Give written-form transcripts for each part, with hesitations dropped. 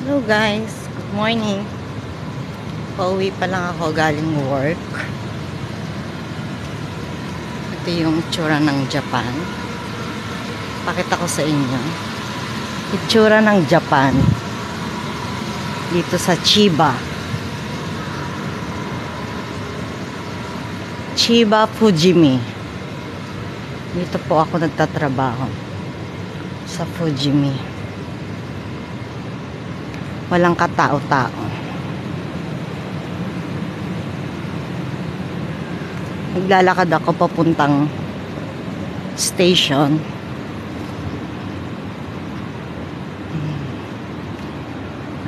Hello guys, good morning. Pauwi pa lang ako galing work. Ito yung itsura ng Japan. Pakita ko sa inyo. Itsura ng Japan. Dito sa Chiba. Chiba Fujimi. Dito po ako nagtatrabaho. Sa Fujimi. Walang katao-tao. Naglalakad ako papuntang station.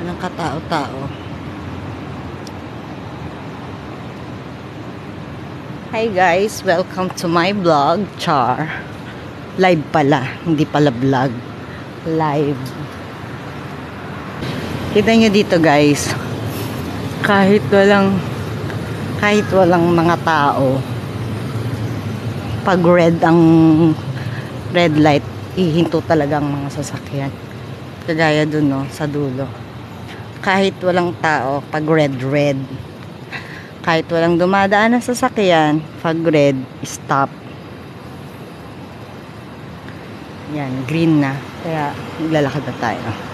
Walang katao-tao. Hi guys, welcome to my vlog, Char. Live pala, hindi pala vlog. Live. Kita nyo dito guys, kahit walang mga tao, pag red light, ihinto talaga ang mga sasakyan. Kagaya dun no, sa dulo. Kahit walang tao, pag red. Kahit walang dumadaan na sasakyan, pag red, stop. Yan, green na. Kaya maglalakad na tayo.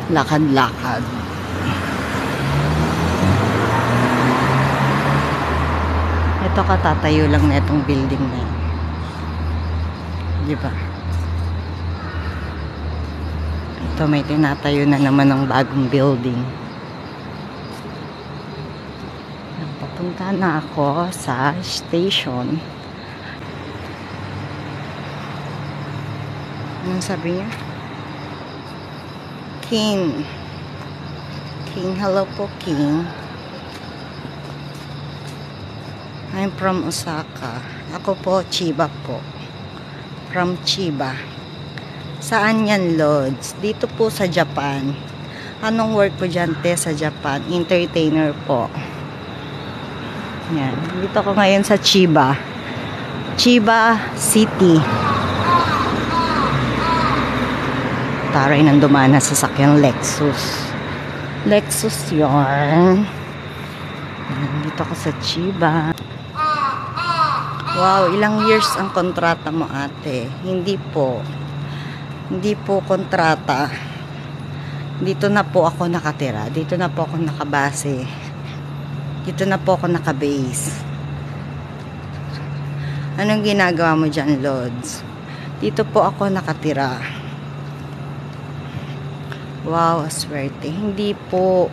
Lakad-lakad. Ito katatayo lang na itong building na yun. Diba? Ito may tinatayo na naman ng bagong building. Papunta na ako sa station. Anong sabi niya? King, hello po King. I'm from Osaka. Ako po, Chiba po. From Chiba. Saan yan, Lods? Dito po sa Japan. Anong work po dyan, te, sa Japan? Entertainer po. Yan. Dito ko ngayon sa Chiba. Chiba City. Taray ng dumana sa sakyang Lexus. Lexus yun. Dito ako sa Chiba. Wow, ilang years ang kontrata mo ate? Hindi po kontrata. Dito na po ako nakatira. Dito na po ako nakabase. Dito na po ako nakabase. Anong ginagawa mo dyan, Lods? Dito po ako nakatira. Wow, aswerte. Hindi po.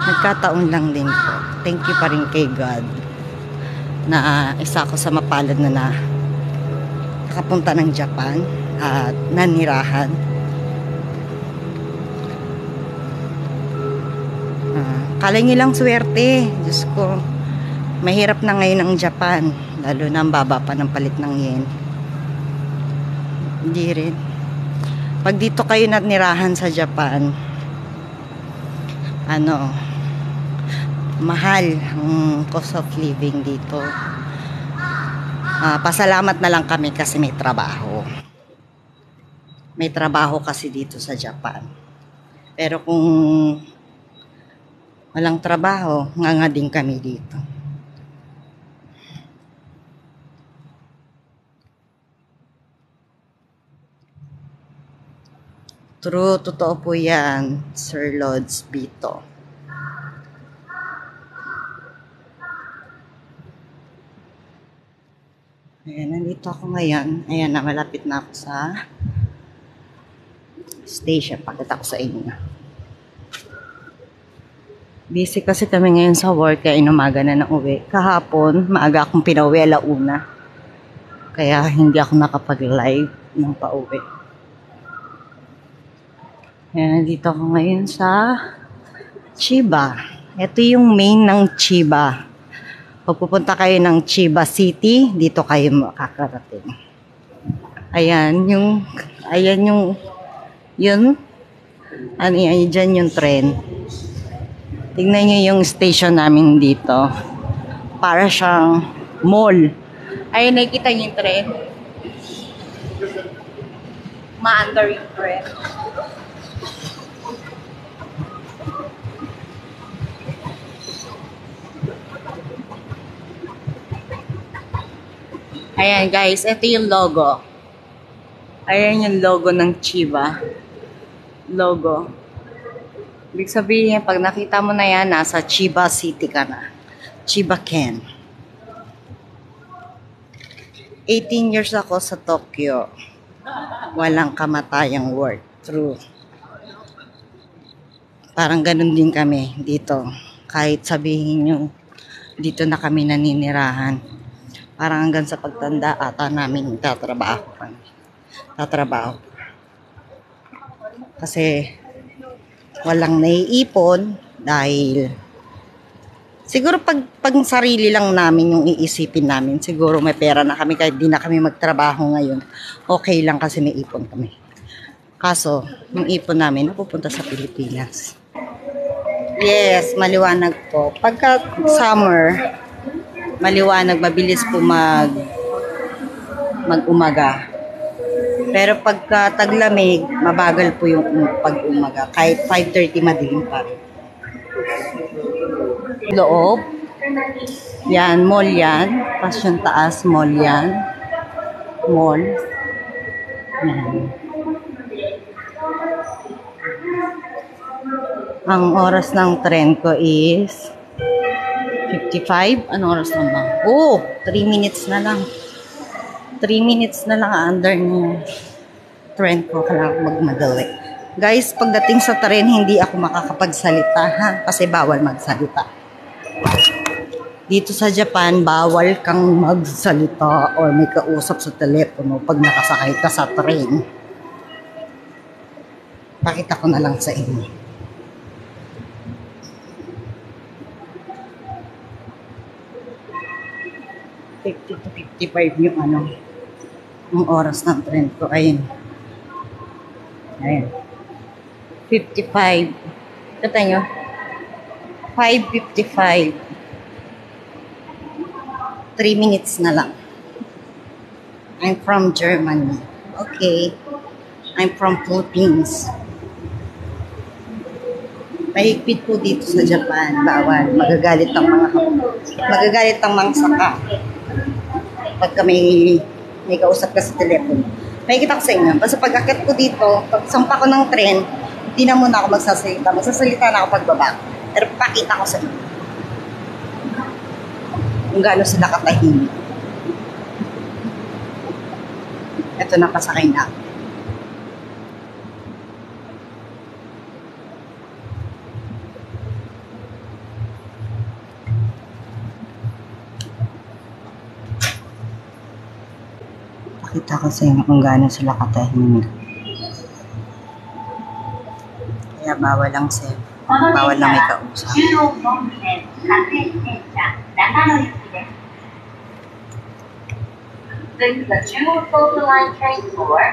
Nagkataon lang din po. Thank you pa rin kay God na isa ako sa mapalad na nakapunta ng Japan at nanirahan. Kala nyo lang swerte. Diyos ko, mahirap na ngayon ang Japan. Lalo na ang baba pa ng palit ng yen. Hindi rin. Pag dito kayo natnirahan sa Japan, mahal ang cost of living dito. Pasalamat na lang kami kasi may trabaho. May trabaho kasi dito sa Japan. Pero kung walang trabaho, nga din kami dito. True, totoo po yan, Sir Lods Bito. Ayan, nandito ako ngayon. Ayan na, malapit na ako sa station. Pakita ko sa inyo. Busy kasi kami ngayon sa work, kaya inumaga na ng uwi. Kahapon, maaga akong pinauwi, 1:00. Kaya hindi ako nakapag-live ng pauwi. Ayan, nandito ako ngayon sa Chiba. Ito yung main ng Chiba. Pag pupunta kayo ng Chiba City, dito kayo makakarating. Ayan yung ano yan, dyan yung tren. Tingnan nyo yung station namin dito. Para siyang mall. Ayun, nakikita niyo yung tren. Maandar yung trend. Ayan guys, ito yung logo. Ayan yung logo ng Chiba. Logo. Ibig sabihin, pag nakita mo na yan, nasa Chiba City ka na. Chiba Ken. 18 years ako sa Tokyo. Walang kamatayang word. True. Parang ganun din kami dito. Kahit sabihin nyo, dito na kami naninirahan. Parang hanggang sa pagtanda ata namin tatrabaho. Kasi walang naiipon dahil siguro pag sarili lang namin yung iisipin namin, siguro may pera na kami kahit di na kami magtrabaho ngayon. Okay lang kasi may ipon kami. Kaso, yung ipon namin napupunta sa Pilipinas. Yes, maliwanag po. Pagka summer, maliwanag, mabilis po mag-umaga. Pero pagka taglamig, mabagal po yung pag-umaga. Kahit 5:30 madilim pa rin. Loob. Yan, mall yan. Pasyon taas, mall yan. Mall. Yan. Ang oras ng tren ko is 55. Anong oras na ba? Oh, 3 minutes na lang. 3 minutes na lang under ng tren ko. Kailangan magmadali. Guys, pagdating sa tren, hindi ako makakapagsalita ha? Kasi bawal magsalita. Dito sa Japan, bawal kang magsalita or may kausap sa telepono pag nakasakay ka sa tren. Pakita ko na lang sa inyo. 50 to 55 yung yung oras ng tren ko. Ayun. Ayun. 55. Kata nyo? 5:55. 3 minutes na lang. I'm from Germany. Okay. I'm from Philippines. Mahigpit po dito sa Japan. Bawal. Magagalit ang mga saka. Pagka may kausap ka sa telepono. Makikita ko sa inyo. Basta pag akit ko dito, pag sampa ko ng tren, hindi na muna ako magsasalita. Magsasalita na ako pagbaba. Pero pakita ko sa inyo. Kung gaano sila katahimik. Ito na pasakay na. Pakita ko sa inyo kung gaano sila katahimik. Kaya bawal lang bawal lang may kausap. This is the Jewel Photo Line train for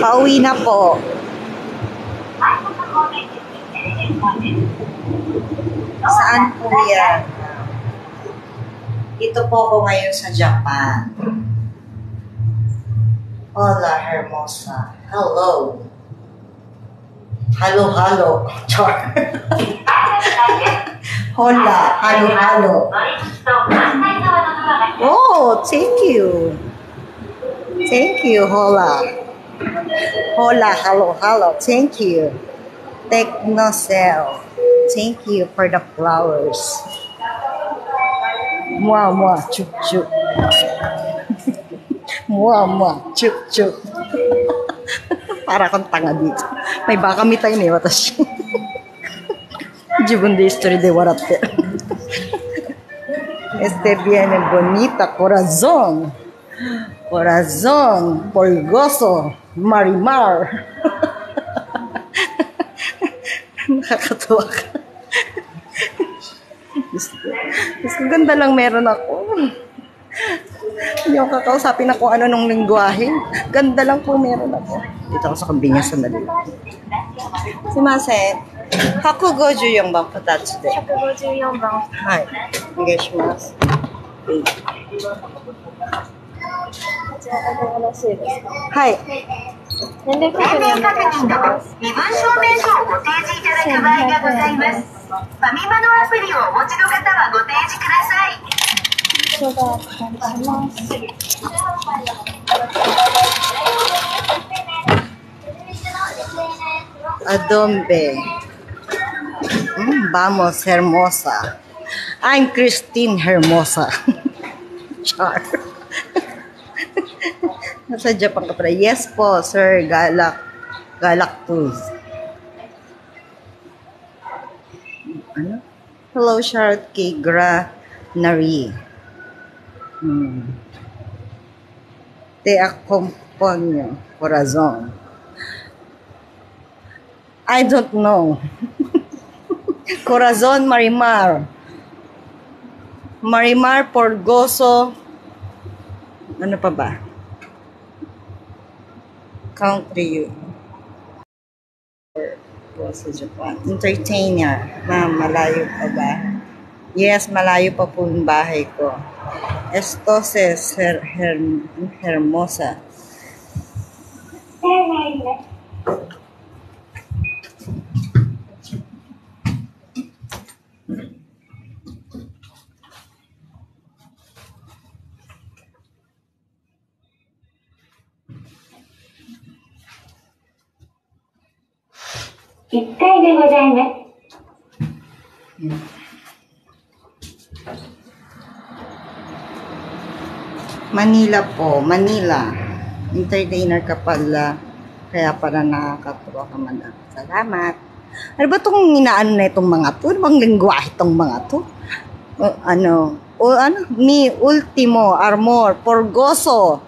pauwi na po. Saan po yan? Dito po ako ngayon sa Japan. Hola, hermosa. Hello. Hello, hello. Char. Hola, hello, hello. Oh, thank you. Thank you, hola. Hola, hello, hello. Thank you. Technocell. Thank you for the flowers. Mua, mua, chup, chup. Mua, mua, chup, chup. Para kang tanga dito. May baka mitay ni watashi. Jibun de history de waratte. Este viene bonita, corazón. Corazon, Polgoso, Marimar. Nakakatawa ka. Gusto ganda lang meron ako. Hindi ako kakausapin ako ano nung lingwahe. Ganda lang po meron ako. Dito ako sa convenience sa Manila. Sumasen, hakugoju yung bang patachi de. 154番。はい。お願いします。こちらでよろしいですか？はい。年齢確認お願いします。身分証明書をご提示いただく場合がございます。ファミマのアプリをお持ちの方はご提示ください。それではお願いします。Adombe. Vamos, hermosa. I'm Christine Hermosa. Char. Nasa Japan ka pala. Yes po, sir. Galactus. Ano? Hello, Charlotte K. Granary. Te accompagno, corazon. I don't know. Corazon Marimar. Marimar Porgoso. Ano pa ba? Country sa Japan. Entertainer. Malayo pa ba? Yes, malayo pa po yung bahay ko. Estoses Hermosa. Manila po, Manila. Entertainer ka pala. Kaya para nakakatuwa ka man. Salamat. Ano ba itong inaan na itong mga to? Ano bang lingwahe itong mga to? Mi Ultimo, Armor, Porgoso,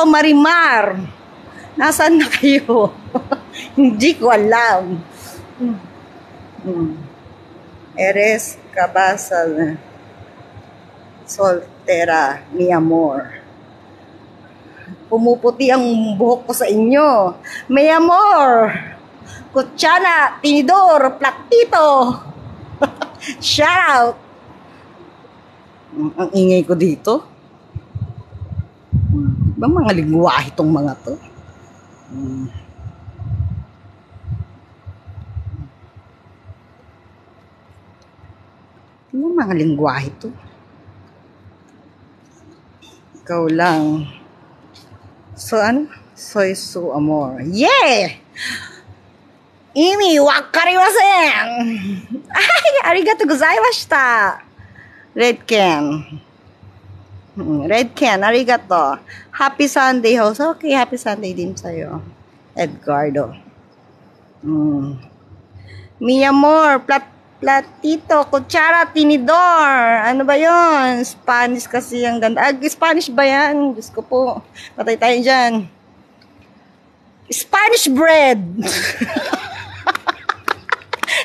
Marimar. Nasaan na kayo? Hindi ko alam. Eres Cabasal Soltera, mi amor. Pumuputi ang buhok ko sa inyo. Mi amor. Kutsana, tinidor, platito. Shout out. Ang ingay ko dito. Ba mga lingwahe itong mga to? Ano mga lingwahe to? Ikaw lang. So ano? Soy su amor. Yeah! Imi, wakarimasen! Ay, arigatou gozaimashita! Red Can. Red Can, arigato. Happy Sunday, host. Okay, happy Sunday din sa'yo. Edgardo. Mi amor, platito, kutsara, tinidor. Ano ba yon? Spanish kasi ang ganda. Spanish ba yan? Diyos ko po. Patay tayo dyan. Spanish bread.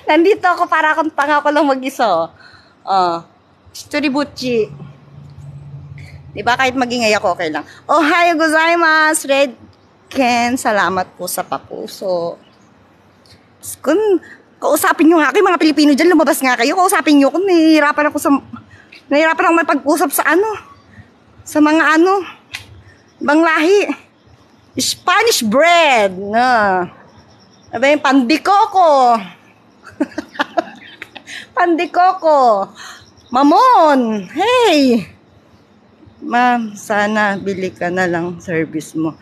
Nandito ako para akong tanga ko lang mag-isa. Storibuchi. Diba kahit magingay ako, okay lang. Ohayo gozaimasu, Red Ken. Salamat po sa papuso. Kung kausapin nyo nga kayo, mga Pilipino dyan, lumabas nga kayo. Kausapin nyo kung nahihirapan ako mapag-usap sa sa mga ibang lahi. Spanish bread. Ano yung pandikoko? Pandikoko. Mamon. Hey. Ma'am, sana bili ka na lang service mo.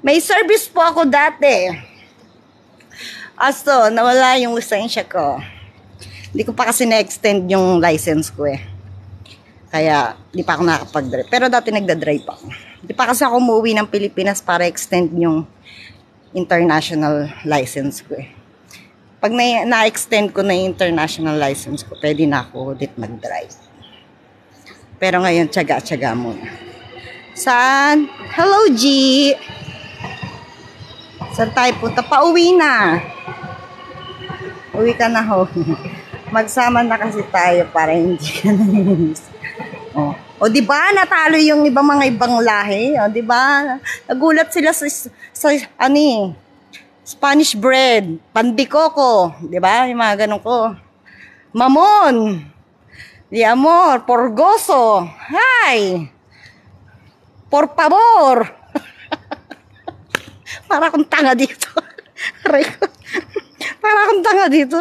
May service po ako dati. Aso, nawala yung lisensya ko. Hindi ko pa kasi na-extend yung license ko eh. Kaya, di pa ako nakakapag-drive. Pero dati nagda-drive ako. Di pa kasi ako umuwi ng Pilipinas para extend yung international license ko eh. Pag na-extend ko na yung international license ko, pwede na ako ulit mag-drive. Pero ngayon, tiyaga-tiyaga muna. Saan? Hello, G! Saan tayo punta? Pauwi na. Uwi ka na ho. Magsama na kasi tayo para hindi ka nanininis. O di ba natalo yung mga ibang lahi? O di ba? Nagulat sila sa Spanish bread, pandikoko, di ba? Yung mga ganun ko. Mamon, di amor, por gozo, hi, por favor. Para akong tanga dito. Para akong tanga dito.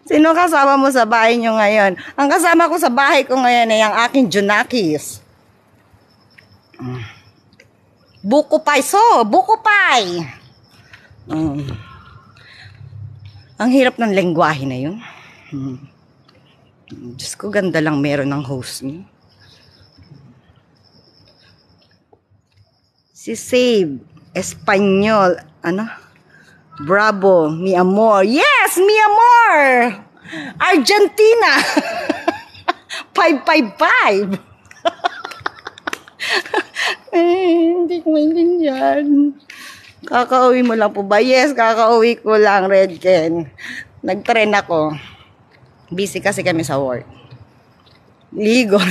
Sino kasama mo sa bahay nyo ngayon? Ang kasama ko sa bahay ko ngayon ay ang aking Junakis. Buko pie, buko pie. Ang hirap ng lengguwahe na yun. Diyos ko, ganda lang meron ng host niyo. Si Save, Espanyol, Bravo, mi amor. Yes, mi amor! Argentina! 555! Hindi ko maintindihan. Kakauwi mo lang po ba? Yes, kakauwi ko lang, Red Ken. Nag-train ako. Busy kasi kami sa work. Ligo.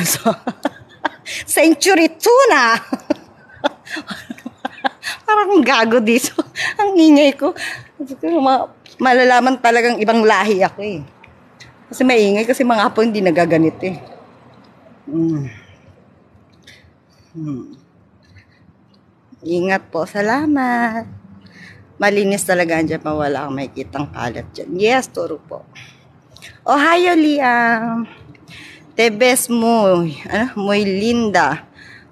Century tuna! Parang gago dito. Ang ingay ko. Malalaman talagang ibang lahi ako eh. Kasi maingay kasi mga Hapon hindi nagaganit eh. Ingat po. Salamat. Malinis talaga dyan. Wala kang makikitang kalat dyan. Yes, turo po. Ohio, Liam. Te ves muy linda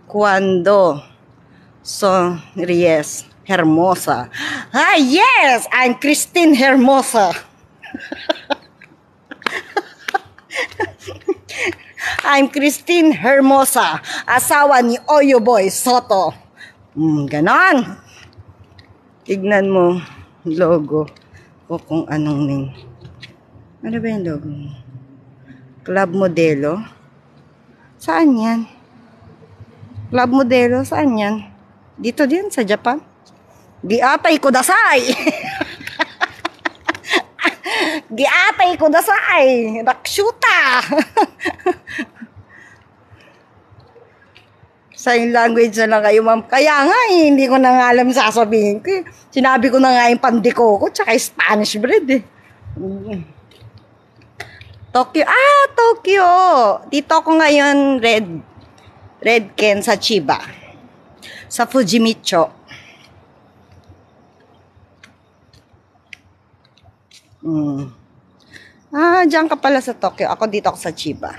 cuando sonríes. Hermosa. Ah, yes! I'm Christine Hermosa. I'm Christine Hermosa. Asawa ni Oyo Boy Soto. Ganon. Tignan mo logo o kung anong name. Ano ba yung logo? Club Modelo? Saan yan? Club Modelo? Saan yan? Dito din sa Japan? Giatay kudasai! Giatay kudasai! Rakshuta! Sign language na lang kayo, ma'am. Kaya nga, hindi ko na nga alam sasabihin ko. Sinabi ko na nga yung pandikoko, tsaka Spanish bread eh. Tokyo. Ah, Tokyo! Dito ko ngayon, Red Ken sa Chiba. Sa Fujimicho. Diyan ka pala sa Tokyo. Ako dito ako sa Chiba.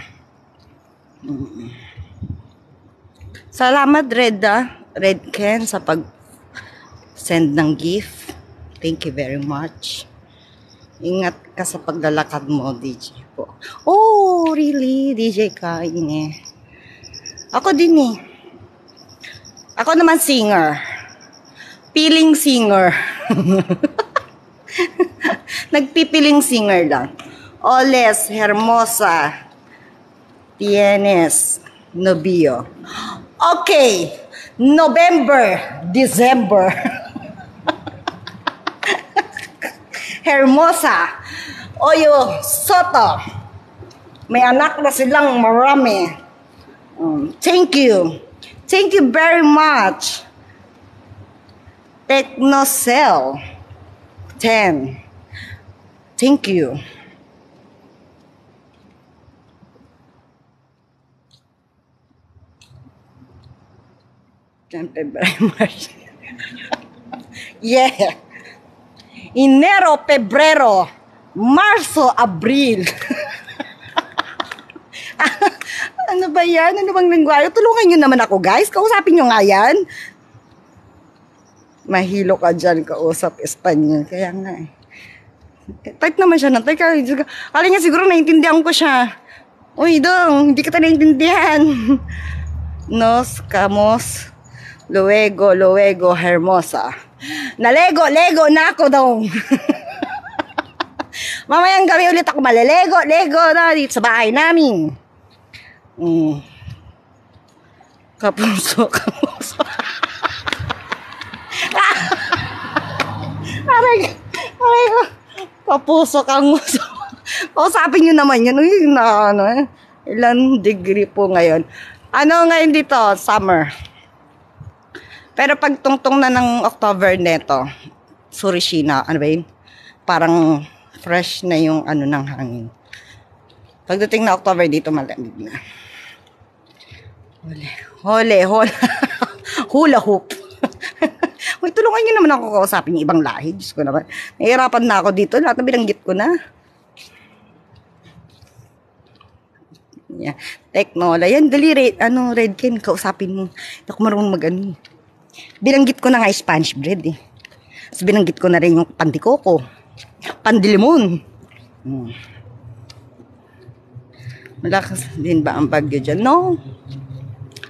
Salamat, Red Ken, sa pag-send ng gift. Thank you very much. Ingat ka sa paglalakad mo, DJ po. Oh, really? DJ Kain eh. Ako din eh. Ako naman singer. Piling singer. Nagpipiling singer lang. Oles, Hermosa, tienes novio. Okay, November, December. Hermosa, Oyo Soto. May anak na silang marami. Thank you. Thank you very much. Technocell 10. Thank you. Very much. Yeah. Enero, Pebrero, Marso, Abril. Ano ba yan? Ano bang lingwahe? Tulungan nyo naman ako, guys. Kausapin nyo nga yan. Mahilo ka dyan, kausap Espanyol. Kaya nga eh. Type naman siya ng type. Kala niya siguro naiintindihan ko siya. Uy, dong, hindi kita naiintindihan. Nos, kamos, luego, hermosa. Nalego na ako dong. Mamayang gabi ulit ako malelego na dito sa bahay namin. Kapuso, kapuso. Aray, aray ko. Kapuso, kanguso. Kausapin nyo naman yun. Uy, na, ano, ilan degree po ngayon. Ano ngayon dito? Summer. Pero pag tungtong na ng October neto, Surishina, ano ba yun? Parang fresh na yung ano ng hangin. Pagdating na October dito, malamig na. Hole. Hula hoop. Uy, tulungan nyo naman ako kausapin yung ibang lahi. Diyos ko naman. Nahihirapan na ako dito. Lahat na binanggit ko na. Yeah. Teknola. Yan, dali, Redken, kausapin mo. Hindi ako marunong mag-ano. Binanggit ko na nga Spanish bread eh. Tapos binanggit ko na rin yung pandikoko. Pandilimon. Malakas din ba ang bagyo dyan? No.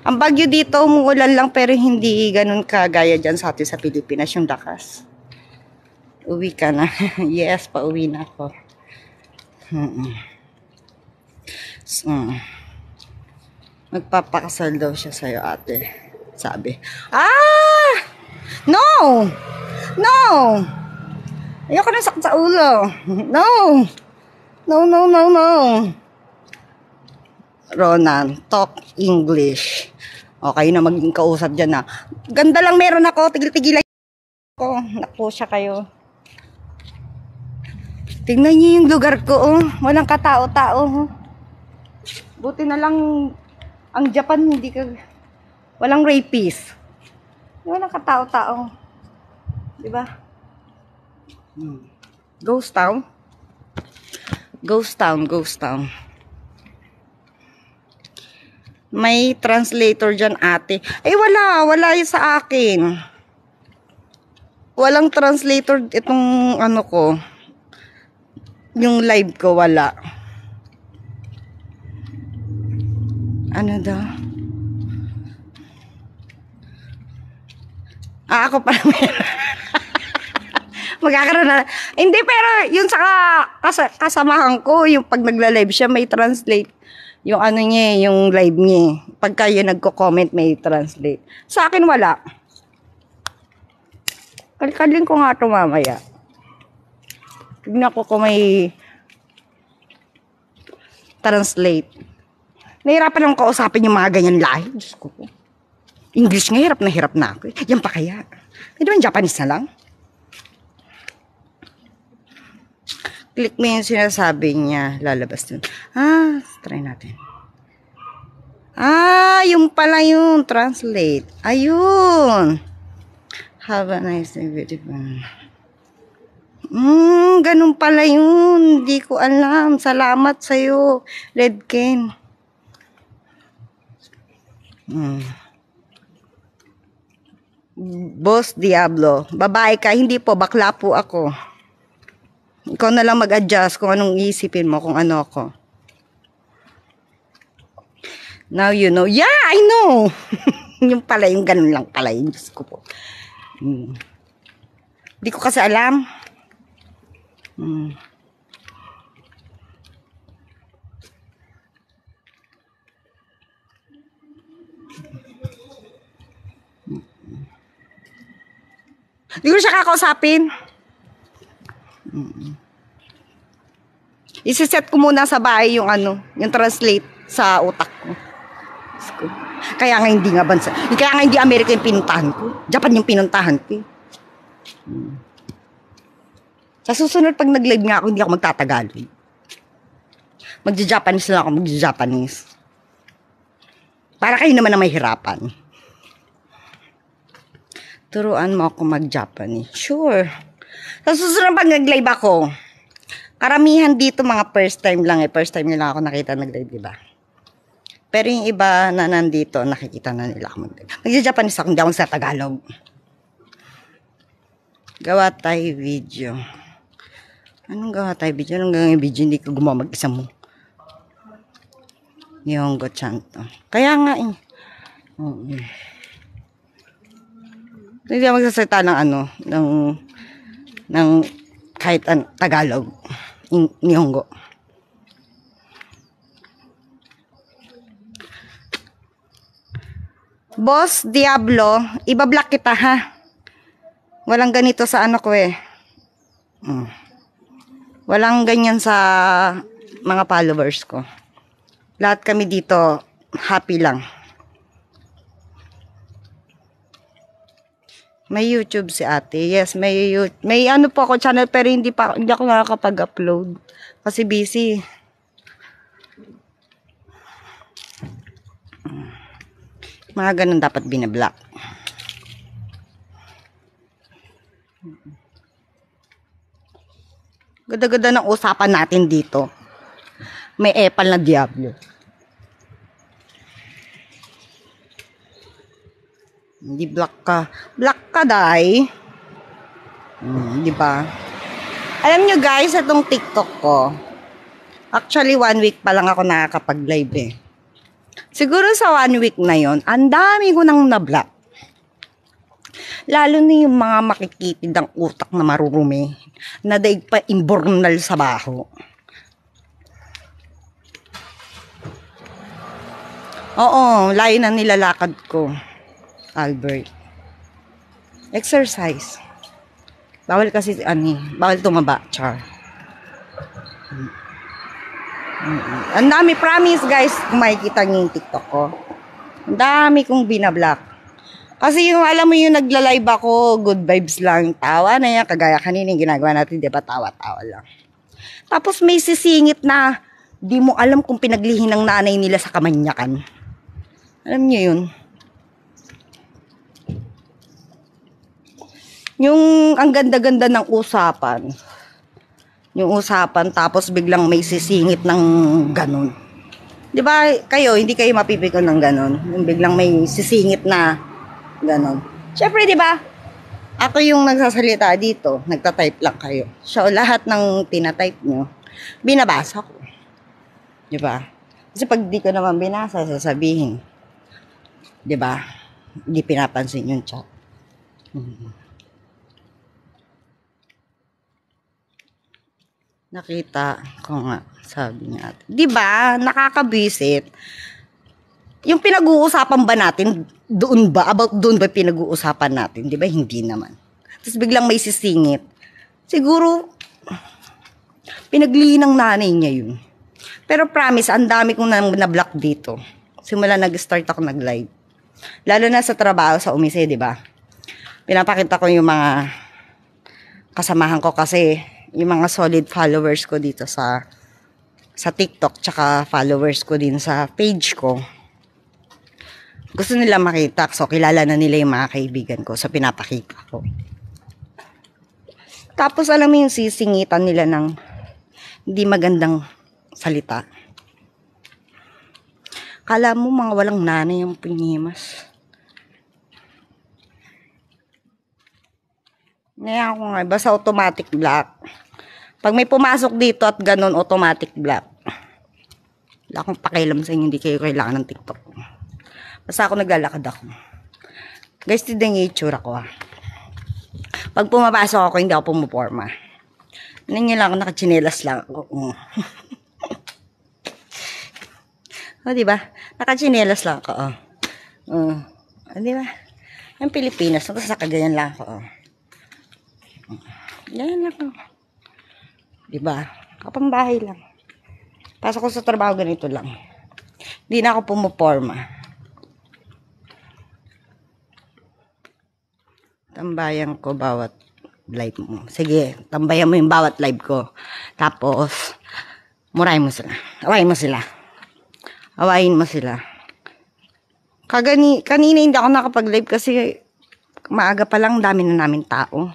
Ang bagyo dito, umuulan lang pero hindi ganun kagaya dyan sa atin sa Pilipinas yung lakas. Uwi ka na. Yes, pauwi na ako. Magpapakasal daw siya sa'yo, ate. Sabi. Ah! No! No! Ayoko na sakit sa ulo. No! No. Ronan, talk English. Okay na maging kausap dyan na. Ganda lang meron ako. Tigil-tigilan ko. Naku siya kayo. Tingnan niyo yung lugar ko. Oh. Walang katao-tao. Oh. Buti na lang ang Japan hindi ka... Walang rapist. Walang katao-tao. Diba? Ghost town. Ghost town. May translator dyan, ate. Eh, wala yung sa akin. Walang translator itong ano ko. Yung live ko, wala. Ano daw? Ako pala meron. Magkakaroon na. Hindi, pero yun sa kasamahan ko, yung pag nagla-live siya, may translate. Yung ano niya, yung live niya. Pagka yun nagko-comment, may translate. Sa akin, wala. Kalkalin ko nga ito mamaya. Tignan ko kung may translate. Nahirapan lang kausapin yung mga ganyan lahi. Diyos ko. English nga, hirap na ako. Yan pa kaya. Hindi naman Japanese na lang. Click mo yung sinasabi niya. Lalabas dun. Try natin. Yung pala yung translate. Ayun. Have a nice day, beautiful. Ganun pala yun. Hindi ko alam. Salamat sa'yo, Redken. Boss Diablo. Babae ka. Hindi po. Bakla po ako. Ikaw na lang mag-adjust kung anong iisipin mo, kung ano ako. Now you know. Yeah, I know. Yung pala, yung ganun lang pala. Yung Diyos ko po. Hindi ko kasi alam. Hindi ko siya kakausapin. Isiset ko muna sa bahay yung ano, yung translate sa utak ko. Kaya nga hindi nga bansa. Kaya nga hindi Amerika yung pinuntahan ko. Japan yung pinuntahan ko. Sa susunod pag nag-live nga ako, hindi ako magtatagalog. Magja-Japanese lang ako, magja-Japanese. Para kayo naman na may hirapan. Turuan mo ako mag-Japanese. Sure. Sa susunod pag nag-live ako, karamihan dito mga first time lang eh. First time nila ako nakita nag-live, diba? Pero yung iba na nandito, nakikita na nila ako mag-live. Magja-Japanese ako, hindi ako sa Tagalog. Gawa tayo video. Anong gawa tayo video? Anong gawin video? Hindi ko gumawa mag-isa mo. Nihongo chanto. Kaya nga eh. Hindi ako magsasalita ng ano, ng kahit Tagalog. Nihongo. Boss Diablo, ibablock kita ha. Walang ganito sa ano ko eh. Walang ganyan sa mga followers ko. Lahat kami dito happy lang. May YouTube si ate. Yes, may ano po ako channel pero hindi ako nakakapag-upload kasi busy. Mga ganun dapat binablock. Ganda-ganda ng usapan natin dito. May epal na Diablo. Hindi block ka. Block ka, day. Di ba? Alam nyo guys, itong TikTok ko. Actually, 1 week pa lang ako nakakapag-live eh. Siguro sa 1 week na yon, ang dami ko nang na-block. Lalo na yung mga makikitid ang utak na marurumi. Na daig pa imbornal sa baho. Oo, layo na nilalakad ko. Albert. Exercise. Bawal kasi bawal tumaba, char. Ang dami, promise guys, kung makikita niyo yung TikTok ko. Ang dami kong binablock. Kasi yung alam mo yung nagla-live ako, good vibes lang, tawa na yan, kagaya kanina yung ginagawa natin, di ba, tawa-tawa lang. Tapos may sisingit na di mo alam kung pinaglihin ng nanay nila sa kamanyakan. Alam niyo yun? Yung ang ganda-ganda ng usapan. Yung usapan tapos biglang may sisingit ng ganun. 'Di ba? Kayo hindi kayo mapipikon ng ganun. Yung biglang may sisingit na ganun. Syempre 'di ba? Ako yung nagsasalita dito, nagta-type lang kayo. So lahat ng tina-type nyo, binabasa ko. 'Di ba? Kasi pag di ko naman binasa, sasabihin. 'Di ba? Hindi pinapansin yung chat. Nakita ko nga, sabi niya. 'Di ba? Nakakabwisit. Yung pinag-uusapan ba natin, doon ba? About doon ba pinag-uusapan natin? 'Di ba? Hindi naman. Tapos biglang may sisingit. Siguro, pinaglihi ng nanay niya yun. Pero promise, ang dami kong na-block dito. Simula nag-start ako nag-live. Lalo na sa trabaho sa Umise, 'di ba? Pinapakita ko yung mga kasamahan ko kasi yung mga solid followers ko dito sa TikTok tsaka followers ko din sa page ko. Gusto nila makita, so kilala na nila yung mga kaibigan ko, so pinapakita ko. Tapos alam mo yung sisingitan nila ng hindi magandang salita. Kala mo mga walang nanay yung pinimas. Ngayon ako nga, basta automatic block. Pag may pumasok dito at ganun, automatic block. Wala akong pakialam sa inyo, hindi kayo kailangan ng TikTok. Basta ako naglalakad ako. Guys, tignan yung itsura ko. Pag pumapasok ako, hindi ako pumuporma. Ano nyo lang ako, nakachinelas lang ako. O, diba? Nakachinelas lang ako. O, diba? Yung Pilipinas, nakasakaganyan lang ako. Ganyan lang ako. Diba? Kapambahay lang. Pasok ko sa trabaho, ganito lang. Hindi na ako pumuporma. Tambayan ko bawat live mo. Sige, tambayan mo yung bawat live ko. Tapos, murahin mo sila. Awayin mo sila. Awayin mo sila. Kanina hindi ako nakapag-live kasi maaga pa lang, dami na namin tao.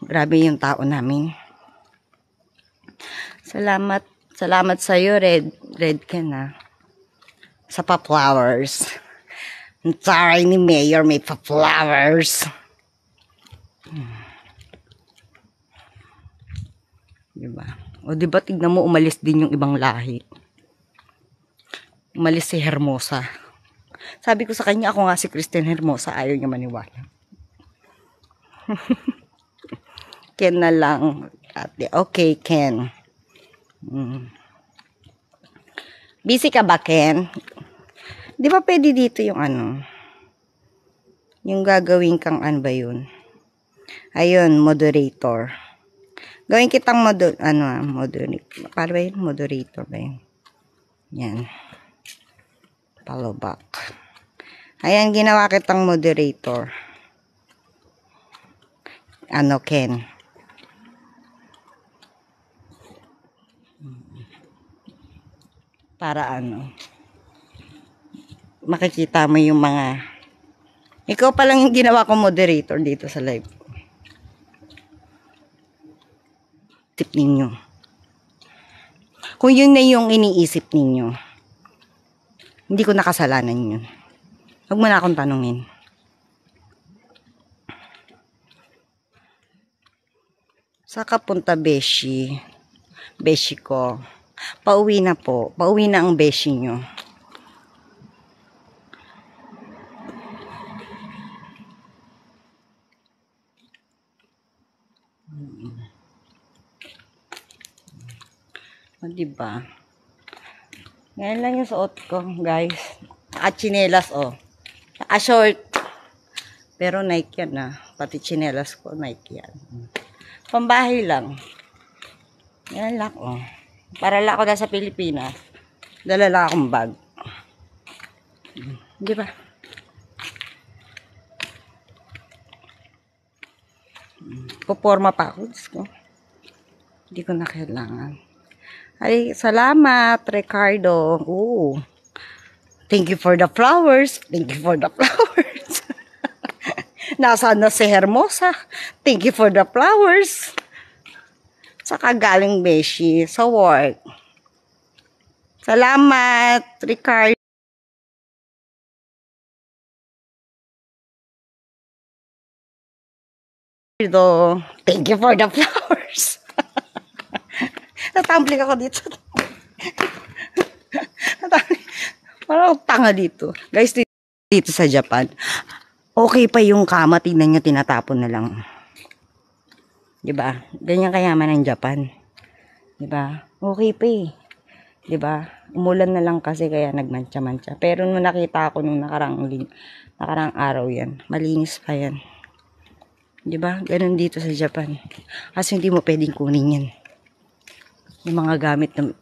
Grabe yung tao namin. Salamat sa iyo, Red Ken, ha. Sa pa-flowers. Ang taray ni Mayor may pa-flowers. Diba? O diba, tignan mo, umalis din yung ibang lahi. Umalis si Hermosa. Sabi ko sa kanya, ako nga si Christine Hermosa, ayaw niya maniwala. Ken na lang. Ate. Okay, Ken. Busy ka ba, Ken? Di ba pwede dito yung ano? Yung gagawin kang ano ba yun? Ayun, moderator. Gawin kitang moderator. Para ba yun? Moderator ba yun? Yan. Follow back. Ayan, ginawa kitang moderator. Ano, Ken? Para ano? Makikita mo yung mga... Ikaw pa lang yung ginawa ko moderator dito sa live. Tip ninyo. Kung yun na yung iniisip ninyo, hindi ko nakasalanan yun. Huwag mo na akong tanungin. Sa kapunta, beshi? Beshi ko. Pauwi na po. Pauwi na ang beshi nyo. O, diba? Ngayon lang yung suot ko, guys. Naka-chinelas, oh. Naka-short. Pero Nike yan, Pati chinelas ko, Nike yan. Pambahay lang. Yan lang, oh. Para lang ako na sa Pilipinas. Dala lang akong bag. Diba? Puporma pa ako. Hindi ko na kailangan. Ay, salamat, Ricardo. Ooh. Thank you for the flowers. Thank you for the flowers. Nasaan na si Hermosa? Thank you for the flowers. Saka galing beshi sa work. Salamat, Ricardo. Thank you for the flowers. Natambling ako dito. Parang tanga dito. Guys, dito sa Japan, okay pa yung kama, tingnan nyo, tinatapon na lang. Diba? Ganyan kayaman ng Japan. Diba? Okay pa eh. Diba? Umulan na lang kasi kaya nagmantsa-mantsa. Pero nung nakita ako nung nakarang araw yan, malinis pa yan. Diba? Ganun dito sa Japan. Kasi hindi mo pwedeng kunin yan. Yung mga gamit na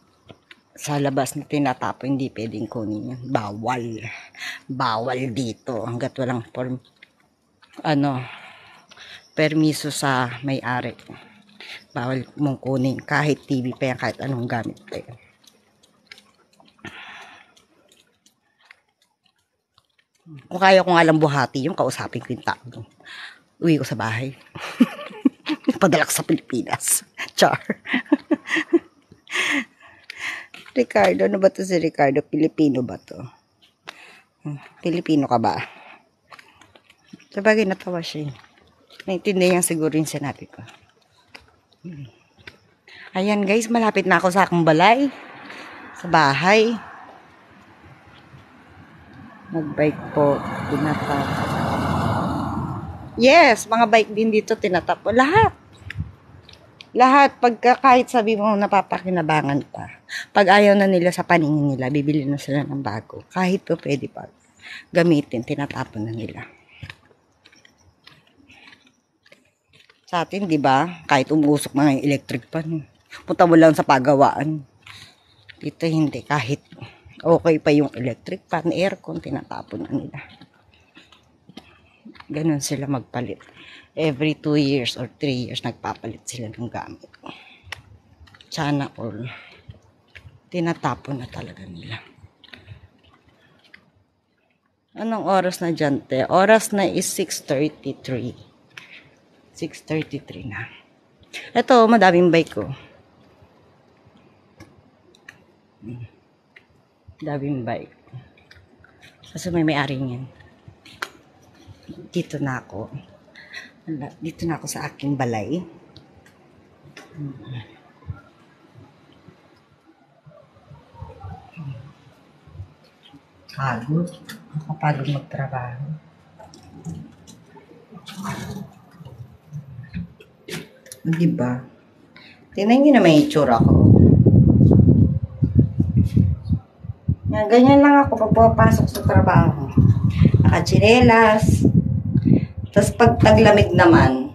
sa labas na tinatapo, hindi pwedeng kunin yan. Bawal. Bawal dito. Hanggat walang permiso sa may-ari. Bawal mong kunin. Kahit TV pa yan, kahit anong gamit pa yan. Kung kaya ko nga lang buhati yung kausapin ko yung tao. Uwi ko sa bahay. Padala ko sa Pilipinas. Char. Ricardo, ano ba to si Ricardo? Pilipino ba to? Pilipino ka ba? Sabagay natawa siya. Naintindihan siguro yung sinabi ko. Ayan guys, malapit na ako sa akong balay. Sa bahay. Nagbike po. Tinatap. Yes, mga bike din dito tinatap. Lahat. Lahat, pagka kahit sabi mo napapakinabangan pa, pag ayaw na nila sa paningin nila, bibili na sila ng bago. Kahit po pwede pa gamitin, tinatapon na nila. Sa atin, di ba? Kahit umuusok mga electric pan, punta mo lang sa pagawaan. Dito hindi, kahit okay pa yung electric pan, aircon, tinatapon na nila. Ganun sila magpalit. Every 2 years or 3 years, nagpapalit sila ng gamit. Sana all. Tinatapon na talaga nila. Anong oras na dyan, te? Oras na is 6:33. 6:33 na. Ito, madaming bike ko. Daming bike. Kasi may-ari niyan. Dito na ako. Dito na ako sa aking balay. Pagod. Nakapagod magtrabaho. Diba? Tingnan nyo na may itsura ko. Ganyan lang ako pag pumapasok sa trabaho. Nakachinelas. Tapos pag taglamig naman,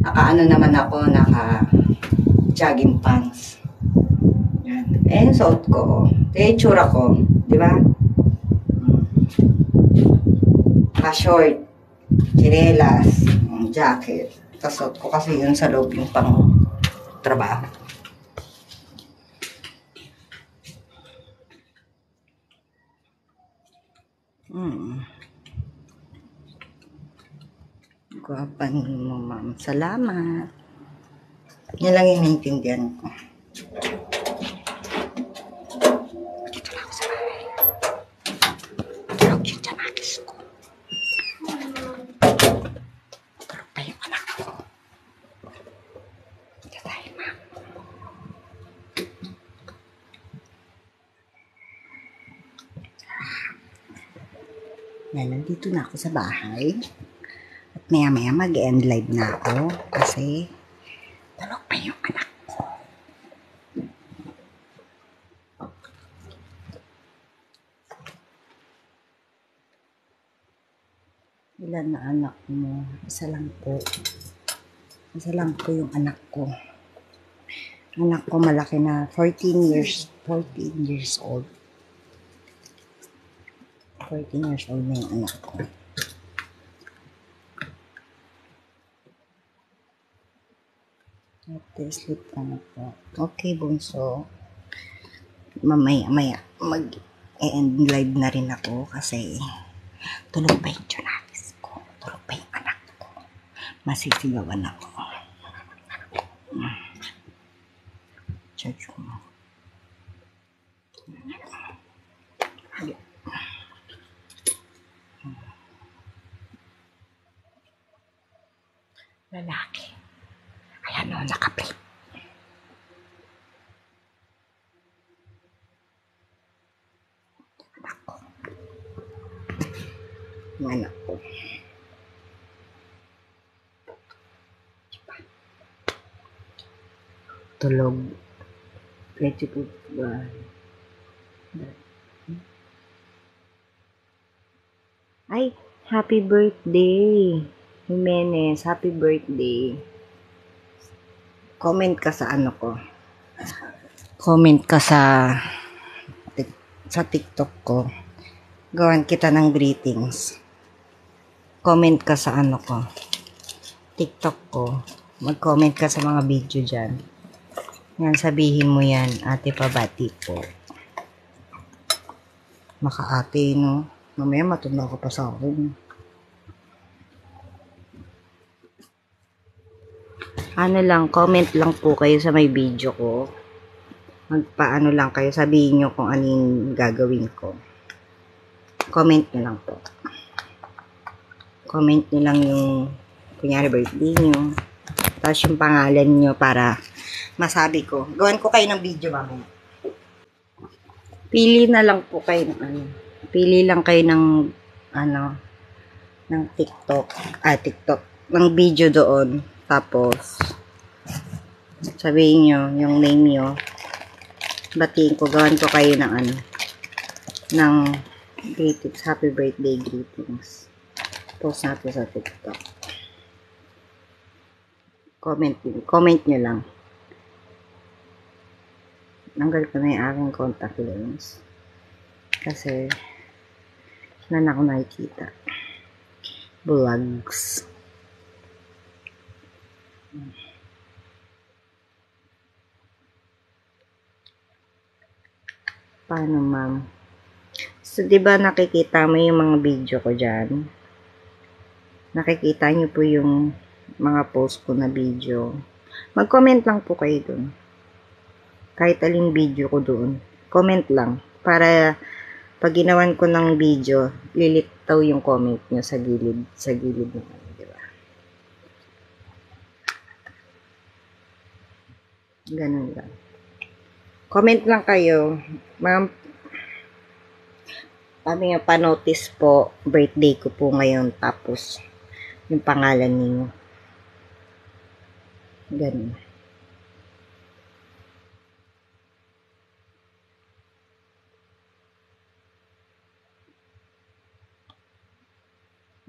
naka-ano naman ako, naka-jogging pants. Yan. Eh, yung suot ko. Eh, tsura ko. Di ba? Naka-short, chinelas, jacket. Tapos suot ko kasi yun sa loob yung pang trabaho. Guwapan mo, ma'am. Salamat. Yan lang yung naintindihan ko. Dito lang ako sa bahay. Tulog yung tiyamagis ko. Tulog pa yung anak ko. Dito tayo, ma'am. Yan, nandito na ako sa bahay. At maya-maya mag-end live na ako kasi tulog pa yung anak ko. Ilan na anak mo? Isa lang po. Isa lang po yung anak ko. Anak ko malaki na 14 years old. 14 years old na yung anak ko. Sleep ka na po. Okay, bunso. Mamaya, mag-end live na rin ako kasi tulog pa yung tsunamis ko. Tulog pa yung anak ko. Masisigawan ako. Charge mo. Lalaki. Ayan o, naka-flip. Anak ko. Yung anak ko. Tulog. Pwede po ba? Ay, happy birthday. Jimenez, happy birthday. Comment ka sa ano ko. Comment ka sa TikTok ko. Gawan kita ng greetings. Comment ka sa ano ko. TikTok ko. Mag-comment ka sa mga video dyan. Yan, sabihin mo yan. Ate pabati po. Maka-ate, no? Mamaya matunda ko pa sa akin. Ano lang, comment lang po kayo sa may video ko. Magpaano lang kayo, sabihin nyo kung anong gagawin ko. Comment nyo lang po. Comment nyo lang yung kunyari birthday nyo. Tapos yung pangalan nyo para masabi ko. Gawan ko kayo ng video mamaya. Pili na lang po kayo ng ano. Pili lang kayo ng ano, ng TikTok. TikTok. Ng video doon. Tapos, sabihin nyo, yung name nyo, batiin ko, gawan ko kayo ng ano, ng greetings, happy birthday greetings. Post natin sa TikTok. Comment nyo lang. Nanggal ko na yung aking contact lens. Kasi, na ako nakikita. Vlogs. Paano, ma'am? So, di ba nakikita mo yung mga video ko dyan? Nakikita nyo po yung mga post ko na video. Mag-comment lang po kayo dun. Kahit aling video ko doon. Comment lang. Para pag ginawan ko ng video, lilitaw yung comment nyo sa gilid. Sa gilid naman. Diba? Ganun lang. Comment lang kayo. Ma'am, kami nga pa-notice po, birthday ko po ngayon. Tapos, yung pangalan niyo. Ganun.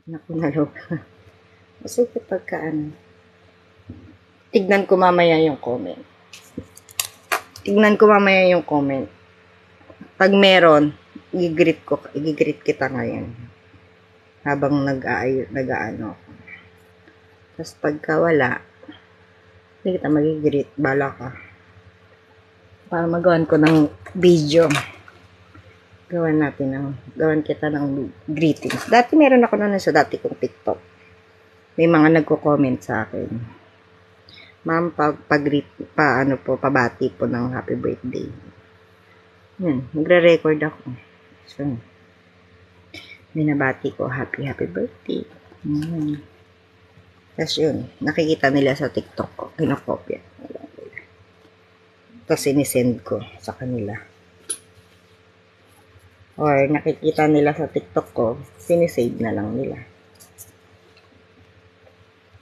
Naku, nalog. Kasi kapag tignan ko mamaya yung comment. Pag meron, i-greet kita ngayon. Habang nag-aano ako. Tapos pagka wala, hindi kita mag-greet. Bala ka. Para magawan ko ng video. Gawan kita ng greetings. Dati meron ako na sa dati kong TikTok. May mga nagko-comment sa akin. Ma'am, pabati po ng happy birthday. Yan, nagre-record ako. So, binabati ko, happy birthday. Tapos yun, nakikita nila sa TikTok ko, kinakopya. Tapos sinisend ko sa kanila. Or nakikita nila sa TikTok ko, sinisave na lang nila.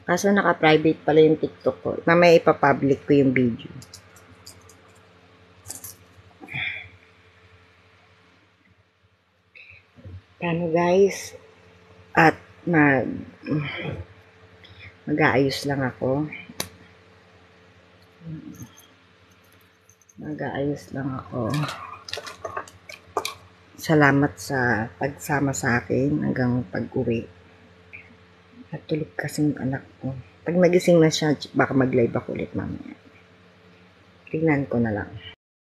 Kaso naka-private pala yung TikTok ko, na may ipapublic ko yung video. Paano guys? At mag-aayos lang ako. Salamat sa pagsama sa akin hanggang pag-uwi. At tulog kasi yung anak ko. Pag nagising na siya, baka mag-live ako ulit mamaya. Tingnan ko na lang.